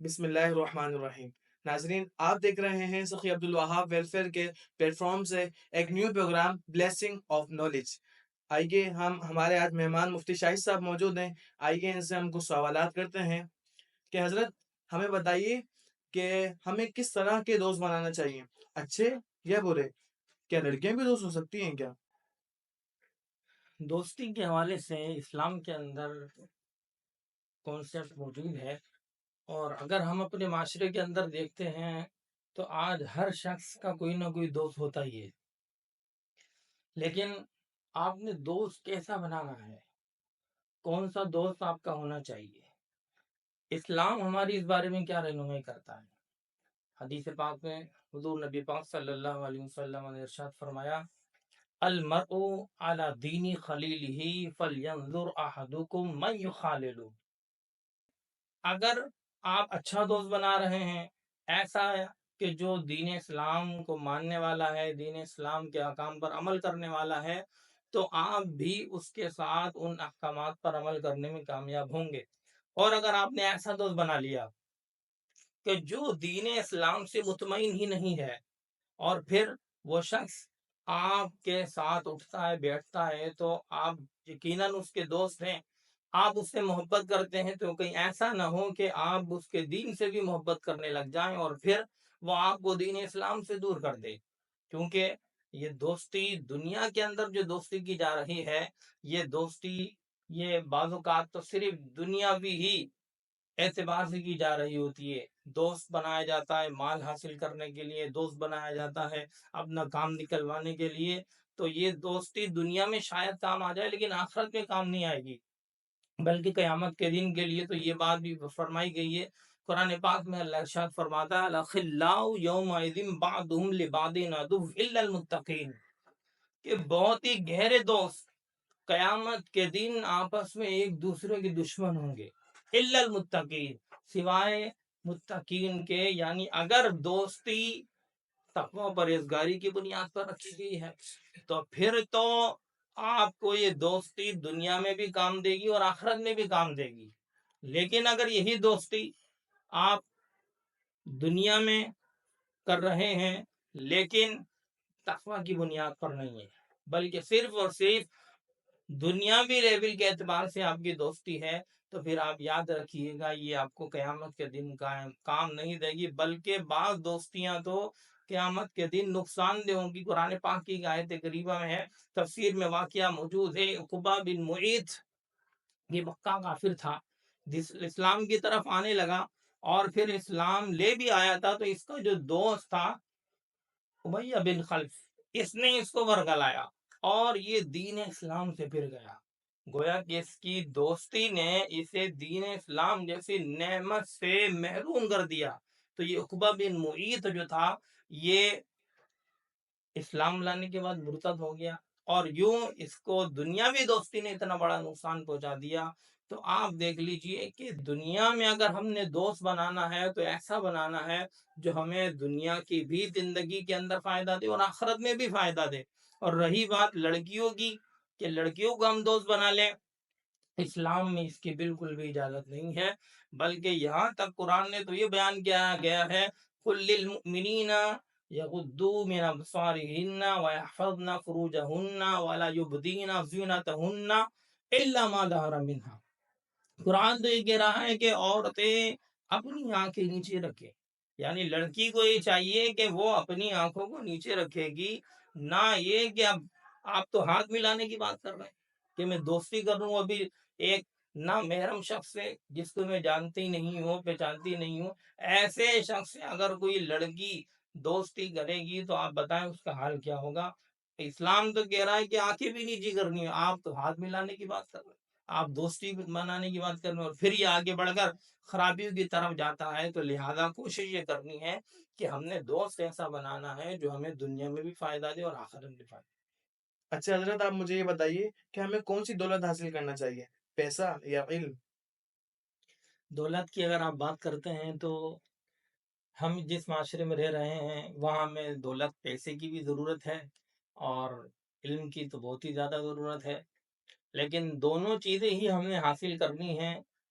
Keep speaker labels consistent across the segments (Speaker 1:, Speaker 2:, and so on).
Speaker 1: بسم اللہ الرحمن الرحیم۔ ناظرین، آپ دیکھ رہے ہیں سخی عبدالوہاب ویلفیئر کے پلیٹ فارم سے ایک new program blessing of knowledge. آئیے ہمارے آج مہمان مفتی شاہد صاحب موجود ہیں۔ آئیے ان سے ہم کچھ سوالات کرتے ہیں کہ حضرت ہمیں بتائیے کہ ہمیں کس طرح کے دوست بنانا چاہیے، اچھے یا برے؟ کیا لڑکیاں بھی دوست ہو سکتی ہیں کیا؟
Speaker 2: دوستی کے حوالے سے اسلام کے اندر کانسیپٹ موجود ہے، اور اگر ہم اپنے معاشرے کے اندر دیکھتے ہیں تو آج ہر شخص کا کوئی نہ کوئی دوست ہوتا ہی ہے، لیکن آپ نے دوست کیسا بنانا ہے، کون سا دوست آپ کا ہونا چاہیے، اسلام ہماری اس بارے میں کیا رہنمائی کرتا ہے؟ حدیث پاک میں حضور نبی پاک صلی اللہ علیہ وسلم نے ارشاد فرمایا، المرء علی دین خلیلہ فلینظر احدکم من یخالل۔ اگر آپ اچھا دوست بنا رہے ہیں، ایسا ہے کہ جو دین اسلام کو ماننے والا ہے، دین اسلام کے احکام پر عمل کرنے والا ہے، تو آپ بھی اس کے ساتھ ان احکامات پر عمل کرنے میں کامیاب ہوں گے۔ اور اگر آپ نے ایسا دوست بنا لیا کہ جو دین اسلام سے مطمئن ہی نہیں ہے، اور پھر وہ شخص آپ کے ساتھ اٹھتا ہے بیٹھتا ہے، تو آپ یقیناً اس کے دوست ہیں، آپ اس سے محبت کرتے ہیں، تو کہیں ایسا نہ ہو کہ آپ اس کے دین سے بھی محبت کرنے لگ جائیں اور پھر وہ آپ کو دین اسلام سے دور کر دے۔ کیونکہ یہ دوستی دنیا کے اندر جو دوستی کی جا رہی ہے، یہ دوستی یہ بعض اوقات تو صرف دنیاوی ہی اعتبار سے کی جا رہی ہوتی ہے۔ دوست بنایا جاتا ہے مال حاصل کرنے کے لیے، دوست بنایا جاتا ہے اپنا کام نکلوانے کے لیے، تو یہ دوستی دنیا میں شاید کام آ جائے لیکن آخرت میں کام نہیں آئے گی، بلکہ قیامت کے دن کے لیے تو یہ بات بھی فرمائی گئی ہے۔ قرآن پاک میں اللہ ارشاد فرماتا ہے، الاخلاء یومئذ بعضهم لبعض عدو الا المتقین، کہ بہت ہی گہرے دوست قیامت کے دن آپس میں ایک دوسرے کے دشمن ہوں گے، الا المتقین، سوائے متقین کے، یعنی اگر دوستی تقوی و پرہیزگاری کی بنیاد پر رکھی گئی ہے تو پھر تو آپ کو یہ دوستی دنیا میں بھی کام دے گی اور آخرت میں بھی کام دے گی۔ لیکن اگر یہی دوستی آپ دنیا میں کر رہے ہیں لیکن تقوی کی بنیاد پر نہیں ہے، بلکہ صرف اور صرف دنیاوی لیول کے اعتبار سے آپ کی دوستی ہے، تو پھر آپ یاد رکھیے گا یہ آپ کو قیامت کے دن کام نہیں دے گی، بلکہ بعض دوستیاں تو قیامت کے دن نقصان دہ ہوں گی۔ قرآن پاک کی آیت کریمہ میں ہے، تفسیر میں واقعہ موجود ہے، عقبہ بن معیط یہ مکہ کافر تھا، جس اسلام کی طرف آنے لگا اور پھر اسلام لے بھی آیا تھا، تو اس کا جو دوست تھا امیہ بن خلف، اس نے اس کو ورگلایا اور یہ دین اسلام سے پھر گیا۔ گویا کہ اس کی دوستی نے اسے دین اسلام جیسی نعمت سے محروم کر دیا۔ تو یہ عقبہ بن معیط جو تھا، یہ اسلام لانے کے بعد مرتد ہو گیا، اور یوں اس کو دنیاوی دوستی نے اتنا بڑا نقصان پہنچا دیا۔ تو آپ دیکھ لیجئے کہ دنیا میں اگر ہم نے دوست بنانا ہے تو ایسا بنانا ہے جو ہمیں دنیا کی بھی زندگی کے اندر فائدہ دے اور آخرت میں بھی فائدہ دے۔ اور رہی بات لڑکیوں کی، کہ لڑکیوں کو ہم دوست بنا لیں، اسلام میں اس کی بالکل بھی اجازت نہیں ہے، بلکہ یہاں تک قرآن نے تو یہ بیان کیا گیا ہے، قل للمؤمنین یغضوا من ابصارہن ویحفظن فروجہن ولا یبدین زینتہن الا ما ظہر منہا۔ قرآن تو یہ کہہ رہا ہے کہ عورتیں اپنی آنکھیں نیچے رکھیں، یعنی لڑکی کو یہ چاہیے کہ وہ اپنی آنکھوں کو نیچے رکھے گی، نہ یہ کہ اب آپ تو ہاتھ ملانے کی بات کر رہے ہیں کہ میں دوستی کر رہا ہوں ابھی ایک نہ محرم شخص سے جس کو میں جانتی نہیں ہوں پہچانتی نہیں ہوں، ایسے شخص سے اگر کوئی لڑکی دوستی کرے گی تو آپ بتائیں اس کا حال کیا ہوگا۔ اسلام تو کہہ رہا ہے کہ آنکھیں بھی نیچی کرنی ہے، آپ تو ہاتھ ملانے کی بات کر رہے ہیں، آپ دوستی منانے کی بات کر رہے ہیں، اور پھر یہ آگے بڑھ کر خرابیوں کی طرف جاتا ہے۔ تو لہذا کوشش یہ کرنی ہے کہ ہم نے دوست ایسا بنانا ہے جو ہمیں دنیا میں بھی فائدہ دے اور آخرت میں بھی فائدہ دے۔
Speaker 1: اچھا حضرت، آپ مجھے یہ بتائیے کہ ہمیں کون سی دولت حاصل کرنا چاہیے، پیسہ یا علم؟
Speaker 2: دولت کی اگر آپ بات کرتے ہیں تو ہم جس معاشرے میں رہ رہے ہیں وہاں میں دولت پیسے کی بھی ضرورت ہے اور علم کی تو بہت ہی زیادہ ضرورت ہے، لیکن دونوں چیزیں ہی ہم نے حاصل کرنی ہیں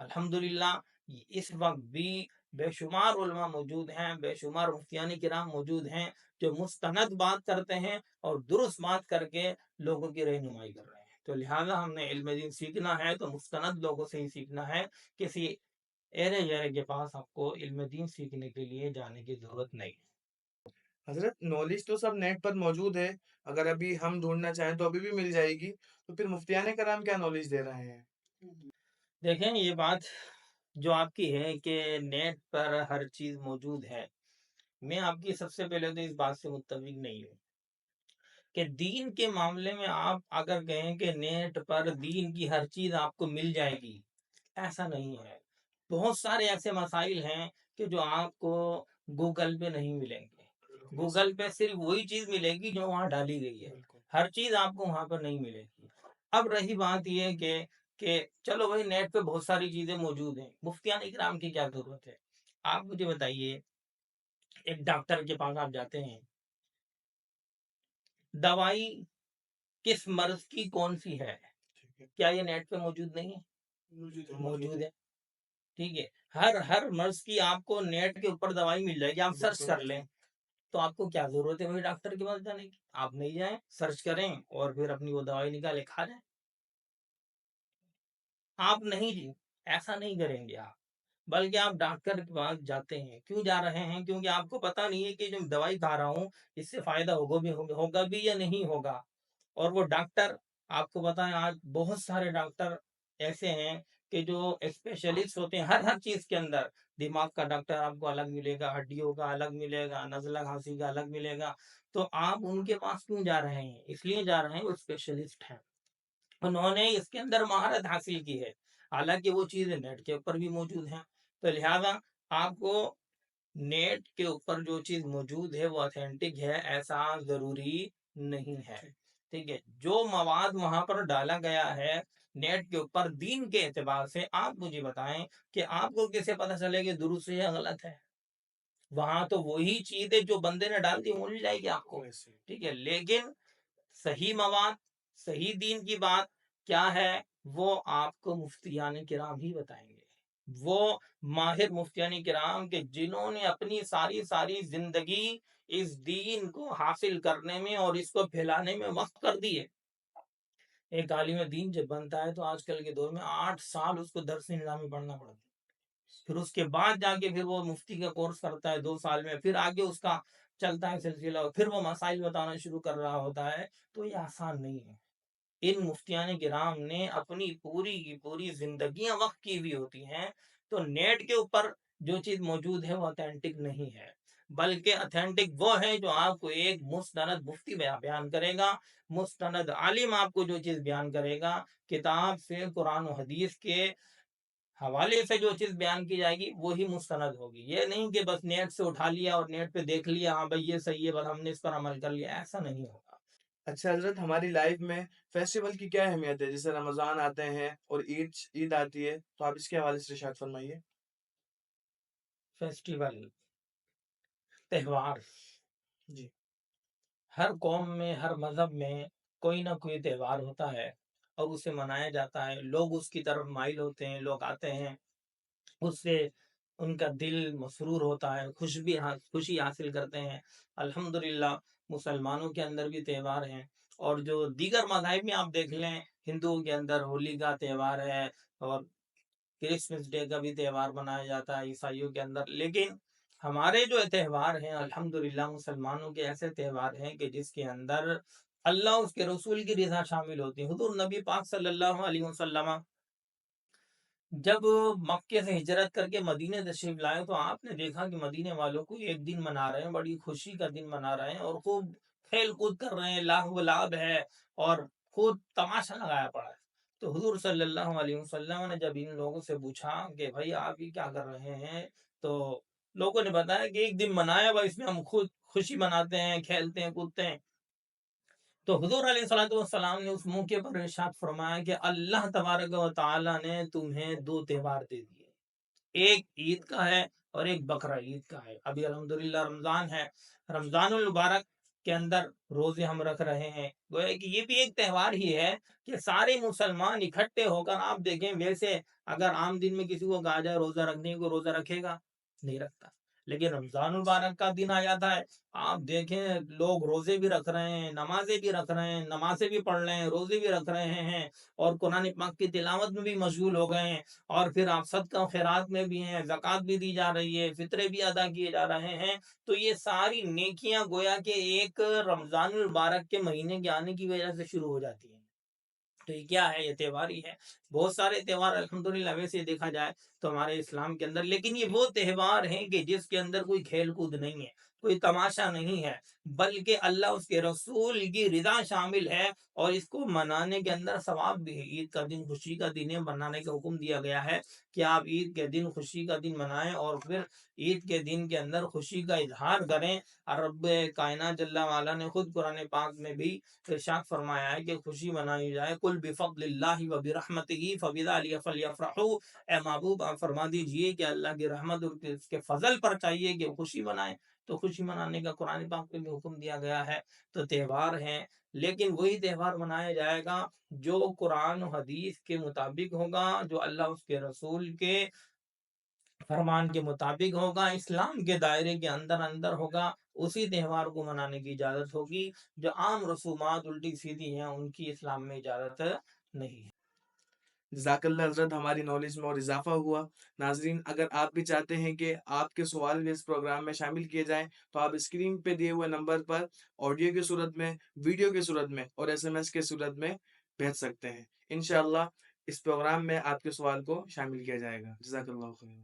Speaker 2: الحمدللہ اس وقت بھی بے شمار علماء موجود ہیں، بے شمار مفتیان کرام موجود ہیں جو مستند بات کرتے ہیں اور درست بات کر کے لوگوں کی رہنمائی کر رہے ہیں۔ تو لہٰذا ہم نے علم دین سیکھنا ہے تو مستند لوگوں سے ہی سیکھنا ہے، کسی ایرے گیرے کے پاس آپ کو علم دین سیکھنے کے لیے جانے کی ضرورت نہیں ہے۔
Speaker 1: حضرت نالج تو سب نیٹ پر موجود ہے، اگر ابھی ہم ڈھونڈنا چاہیں تو ابھی بھی مل جائے گی، تو پھر مفتیان کرام کیا نالج دے رہے ہیں؟
Speaker 2: دیکھیں یہ بات جو آپ کی ہے کہ نیٹ پر ہر چیز موجود ہے، میں آپ کی سب سے پہلے تو اس بات سے متفق نہیں ہوں کہ دین کے معاملے میں آپ اگر کہیں کہ نیٹ پر دین کی ہر چیز آپ کو مل جائے گی، ایسا نہیں ہے۔ بہت سارے ایسے مسائل ہیں کہ جو آپ کو گوگل پہ نہیں ملیں گے۔ گوگل پہ صرف وہی چیز ملے گی جو وہاں ڈالی گئی ہے، ہر چیز آپ کو وہاں پر نہیں ملے گی۔ اب رہی بات یہ کہ چلو بھائی نیٹ پہ بہت ساری چیزیں موجود ہیں، مفتیان اکرام کی کیا ضرورت ہے؟ آپ مجھے بتائیے، ایک ڈاکٹر کے پاس آپ جاتے ہیں، دوائی کس مرض کی کون سی ہے، کیا یہ نیٹ پہ موجود نہیں ہے؟ موجود ہے، ٹھیک ہے۔ ہر مرض کی آپ کو نیٹ کے اوپر دوائی مل جائے گی، آپ سرچ کر لیں، تو آپ کو کیا ضرورت ہے وہی ڈاکٹر کے پاس جانے کی؟ آپ نہیں جائیں، سرچ کریں اور پھر اپنی وہ دوائی نکالے کھا جائیں۔ آپ نہیں جی، ایسا نہیں کریں گے آپ، بلکہ آپ ڈاکٹر کے پاس جاتے ہیں، کیوں جا رہے ہیں؟ کیونکہ آپ کو پتا نہیں ہے کہ جو دوائی کھا رہا ہوں اس سے فائدہ ہوگا بھی یا نہیں ہوگا۔ اور وہ ڈاکٹر، آپ کو پتا ہے آج بہت سارے ڈاکٹر ایسے ہیں کہ جو اسپیشلسٹ ہوتے ہیں ہر چیز کے اندر۔ دماغ کا ڈاکٹر آپ کو الگ ملے گا، ہڈیوں کا الگ ملے گا، نزلہ کھانسی کا الگ ملے گا۔ تو آپ ان کے پاس کیوں جا رہے ہیں؟ اس لیے جا رہے ہیں وہ اسپیشلسٹ ہیں، انہوں نے اس کے اندر مہارت حاصل کی ہے، حالانکہ وہ چیزیں نیٹ کے اوپر بھی موجود ہیں۔ تو لہذا آپ کو نیٹ کے اوپر جو چیز موجود ہے وہ اتھینٹک ہے ایسا ضروری نہیں ہے، ٹھیک ہے۔ جو مواد وہاں پر ڈالا گیا ہے نیٹ کے اوپر دین کے اعتبار سے، آپ مجھے بتائیں کہ آپ کو کیسے پتہ چلے کہ درست ہے یا غلط ہے؟ وہاں تو وہی چیز ہے جو بندے نے ڈال دی وہ مل جائے گی آپ کو، ٹھیک ہے۔ لیکن صحیح مواد، صحیح دین کی بات کیا ہے، وہ آپ کو مفتیان کرام ہی بتائیں گے، وہ ماہر مفتیان کرام کے جنہوں نے اپنی ساری زندگی اس دین کو حاصل کرنے میں اور اس کو پھیلانے میں وقف کر دی ہے۔ ایک عالم دین جب بنتا ہے تو آج کل کے دور میں 8 سال اس کو درس نظامی پڑھنا پڑتا ہے، پھر اس کے بعد جا کے پھر وہ مفتی کا کورس کرتا ہے 2 سال میں، پھر آگے اس کا چلتا ہے سلسلہ، پھر وہ مسائل بتانا شروع کر رہا ہوتا ہے۔ تو یہ آسان نہیں ہے، ان مفتیان کرام نے اپنی پوری کی پوری زندگیاں وقف کی ہوئی ہوتی ہیں۔ تو نیٹ کے اوپر جو چیز موجود ہے وہ اتھینٹک نہیں ہے، بلکہ اتھینٹک وہ ہے جو آپ کو ایک مستند مفتی بیان کرے گا، مستند عالم آپ کو جو چیز بیان کرے گا، کتاب سے قرآن و حدیث کے حوالے سے جو چیز بیان کی جائے گی وہی مستند ہوگی۔ یہ نہیں کہ بس نیٹ سے اٹھا لیا اور نیٹ پہ دیکھ لیا، ہاں بھائی یہ صحیح ہے بس ہم نے اس پر عمل کر لیا، ایسا نہیں ہوگا۔
Speaker 1: اچھا حضرت، ہماری لائف میں فیسٹیول کی کیا اہمیت ہے؟ جیسے رمضان آتے ہیں اور عید آتی ہے، تو آپ اس کے حوالے سے ارشاد فرمائیے۔
Speaker 2: فیسٹیول، تہوار،
Speaker 1: جی
Speaker 2: ہر قوم میں ہر مذہب میں کوئی نہ کوئی تہوار ہوتا ہے اور اسے منایا جاتا ہے، لوگ اس کی طرف مائل ہوتے ہیں، لوگ آتے ہیں، اس سے ان کا دل مسرور ہوتا ہے، خوشی حاصل کرتے ہیں۔ الحمدللہ مسلمانوں کے اندر بھی تہوار ہیں، اور جو دیگر مذاہب میں آپ دیکھ لیں، ہندوؤں کے اندر ہولی کا تہوار ہے اور کرسمس ڈے کا بھی تہوار منایا جاتا ہے عیسائیوں کے اندر۔ لیکن ہمارے جو تہوار ہیں الحمدللہ مسلمانوں کے ایسے تہوار ہیں کہ جس کے اندر اللہ اس کے رسول کی رضا شامل ہوتی ہے۔ حضور نبی پاک صلی اللہ علیہ وسلم جب مکے سے ہجرت کر کے مدینے تشریف لائے تو آپ نے دیکھا کہ مدینے والوں کو ایک دن منا رہے ہیں، بڑی خوشی کا دن منا رہے ہیں، اور خوب کھیل کود کر رہے ہیں، لاہ و لعب ہے اور خوب تماشا لگایا پڑا ہے۔ تو حضور صلی اللہ علیہ وسلم نے جب ان لوگوں سے پوچھا کہ بھائی آپ یہ کیا کر رہے ہیں، تو لوگوں نے بتایا کہ ایک دن منایا ہوا، اس میں ہم خود خوشی مناتے ہیں، کھیلتے ہیں، کودتے ہیں۔ تو حضور علیہ الصلوۃ والسلام نے اس موقع پر ارشاد فرمایا کہ اللہ تبارک و تعالی نے تمہیں 2 تہوار دے دیے، ایک عید کا ہے اور ایک بقرہ عید کا ہے۔ ابھی الحمدللہ رمضان ہے، رمضان المبارک کے اندر روزے ہم رکھ رہے ہیں، گویا کہ یہ بھی ایک تہوار ہی ہے کہ سارے مسلمان اکٹھے ہو کر، آپ دیکھیں ویسے اگر عام دن میں کسی کو کہا جائے روزہ رکھنے کو، روزہ رکھے گا؟ نہیں رکھتا۔ لیکن رمضان المبارک کا دن آ جاتا ہے، آپ دیکھیں لوگ روزے بھی رکھ رہے ہیں، نمازیں بھی رکھ رہے ہیں، نمازیں بھی پڑھ رہے ہیں، روزے بھی رکھ رہے ہیں، اور قرآن پاک کی تلاوت میں بھی مشغول ہو گئے ہیں، اور پھر آپ صدقہ خیرات میں بھی ہیں، زکوٰۃ بھی دی جا رہی ہے، فطرے بھی ادا کیے جا رہے ہیں۔ تو یہ ساری نیکیاں گویا کہ ایک رمضان المبارک کے مہینے کے آنے کی وجہ سے شروع ہو جاتی ہیں۔ تو یہ کیا ہے؟ یہ تہوار ہی ہے۔ بہت سارے تہوار الحمدللہ ویسے دیکھا جائے تو ہمارے اسلام کے اندر، لیکن یہ وہ تہوار ہیں کہ جس کے اندر کوئی کھیل کود نہیں ہے، کوئی تماشا نہیں ہے، بلکہ اللہ اس کے رسول کی رضا شامل ہے، اور اس کو منانے کے اندر ثواب بھی ہے۔ عید کا دن خوشی کا دن ہے، منانے کا حکم دیا گیا ہے کہ آپ عید کے دن خوشی کا دن منائیں، اور پھر عید کے دن کے اندر خوشی کا اظہار کریں۔ اور رب کائنات جل وعلا نے خود قرآن پاک میں بھی ارشاد فرمایا ہے کہ خوشی منائی جائے، قل بفضل اللہ و برحمتہ فبذلک فلیفرحوا۔ اے محبوب آپ فرما دیجئے کہ اللہ کی رحمت اور اس کے فضل پر چاہیے کہ خوشی منائیں، تو خوشی منانے کا قرآن پاک میں بھی حکم دیا گیا ہے۔ تو تہوار ہیں، لیکن وہی تہوار منایا جائے گا جو قرآن و حدیث کے مطابق ہوگا، جو اللہ اس کے رسول کے فرمان کے مطابق ہوگا، اسلام کے دائرے کے اندر ہوگا، اسی تہوار کو منانے کی اجازت ہوگی۔ جو عام رسومات الٹی سیدھی ہیں ان کی اسلام میں اجازت نہیں ہے۔
Speaker 1: جزاک اللہ حضرت، ہماری نالج میں اور اضافہ ہوا۔ ناظرین، اگر آپ بھی چاہتے ہیں کہ آپ کے سوال بھی اس پروگرام میں شامل کیے جائیں تو آپ اسکرین پہ دیے ہوئے نمبر پر آڈیو کی صورت میں، ویڈیو کی صورت میں اور SMS کی صورت میں بھیج سکتے ہیں۔ انشاءاللہ اس پروگرام میں آپ کے سوال کو شامل کیا جائے گا۔ جزاک اللہ خیر۔